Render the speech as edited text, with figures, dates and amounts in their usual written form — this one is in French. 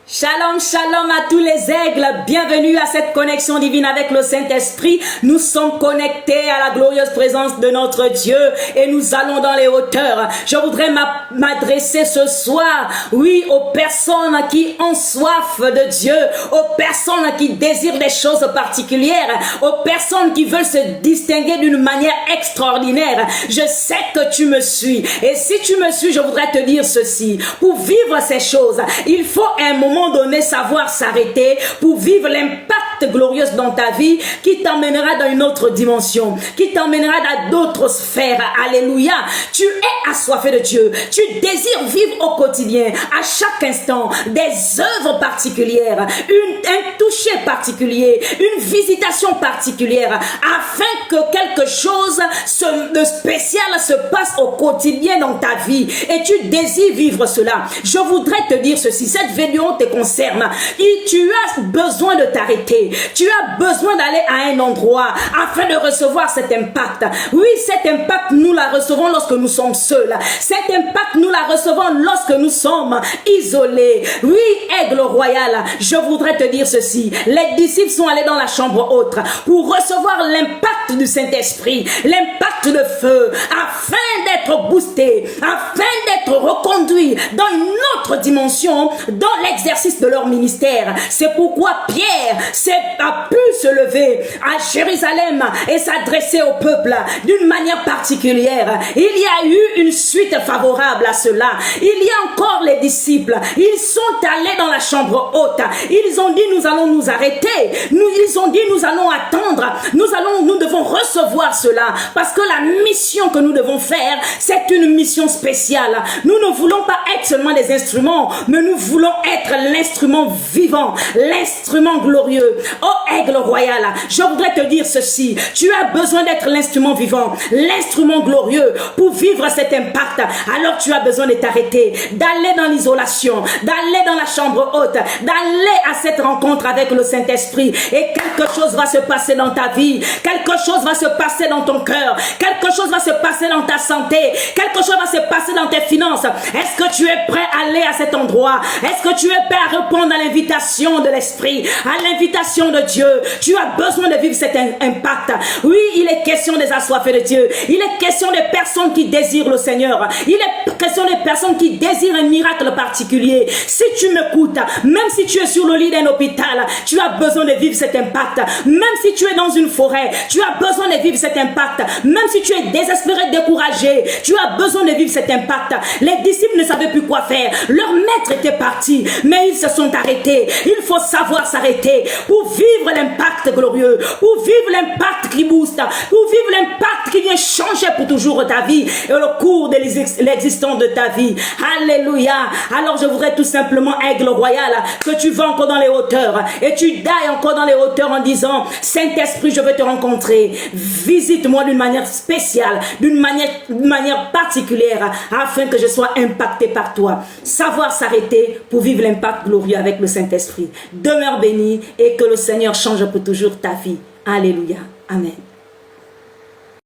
Shalom, shalom à tous les aigles, bienvenue à cette connexion divine avec le Saint-Esprit. Nous sommes connectés à la glorieuse présence de notre Dieu et nous allons dans les hauteurs. Je voudrais m'adresser ce soir, oui, aux personnes qui ont soif de Dieu, aux personnes qui désirent des choses particulières, aux personnes qui veulent se distinguer d'une manière extraordinaire. Je sais que tu me suis et si tu me suis, je voudrais te dire ceci. Pour vivre ces choses, il faut un moment donné savoir s'arrêter pour vivre l'impact glorieux dans ta vie qui t'emmènera dans une autre dimension, qui t'emmènera dans d'autres sphères. Alléluia. Tu es assoiffé de Dieu. Tu désires vivre au quotidien, à chaque instant, des œuvres particulières, un toucher particulier, une visitation particulière, afin que quelque chose de spécial se passe au quotidien dans ta vie. Et tu désires vivre cela. Je voudrais te dire ceci. Cette vidéo te concerne. Et tu as besoin de t'arrêter. Tu as besoin d'aller à un endroit afin de recevoir cet impact. Oui, cet impact, nous la recevons lorsque nous sommes seuls. Cet impact, nous la recevons lorsque nous sommes isolés. Oui, aigle royal, je voudrais te dire ceci. Les disciples sont allés dans la chambre haute pour recevoir l'impact du Saint-Esprit, l'impact de feu, afin d'être boostés, afin d'être reconduits dans une autre dimension, dans l'exercice de leur ministère. C'est pourquoi Pierre a pu se lever à Jérusalem et s'adresser au peuple d'une manière particulière. Il y a eu une suite favorable à cela. Il y a encore les disciples. Ils sont allés dans la chambre haute. Ils ont dit, nous allons nous arrêter. Ils ont dit, nous allons attendre. Nous devons recevoir cela. Parce que la mission que nous devons faire, c'est une mission spéciale. Nous ne voulons pas être seulement des instruments, mais nous voulons être l'instrument vivant, l'instrument glorieux. Oh aigle royal, je voudrais te dire ceci. Tu as besoin d'être l'instrument vivant, l'instrument glorieux pour vivre cet impact. Alors tu as besoin de t'arrêter, d'aller dans l'isolation, d'aller dans la chambre haute, d'aller à cette rencontre avec le Saint-Esprit. Et quelque chose va se passer dans ta vie, quelque chose va se passer dans ton cœur, quelque chose va se passer dans ta santé, quelque chose va se passer dans tes finances. Est-ce que tu es prêt à aller à cet endroit? Est-ce que tu es prêt à répondre à l'invitation de l'Esprit, à l'invitation de Dieu? Tu as besoin de vivre cet impact. Oui, il est question des assoiffés de Dieu. Il est question des personnes qui désirent le Seigneur. Il est question des personnes qui désirent un miracle particulier. Si tu m'écoutes, même si tu es sur le lit d'un hôpital, tu as besoin de vivre cet impact. Même si tu es dans une forêt, tu as besoin de vivre cet impact. Même si tu es désespéré, découragé, tu as besoin de vivre cet impact. Les disciples ne savaient plus quoi faire. Leur maître était parti, mais ils se sont arrêtés. Il faut savoir s'arrêter pour vivre l'impact glorieux, pour vivre l'impact qui booste, pour vivre l'impact qui vient changer pour toujours ta vie et le cours de l'existence de ta vie. Alléluia. Alors je voudrais tout simplement, aigle royal, que tu vas encore dans les hauteurs et tu dailles encore dans les hauteurs en disant, Saint-Esprit, je veux te rencontrer. Visite-moi d'une manière spéciale, d'une manière particulière, afin que je sois impacté par toi. Savoir s'arrêter pour vivre l'impact glorieux avec le Saint-Esprit. Demeure béni et que le Seigneur change pour toujours ta vie. Alléluia. Amen.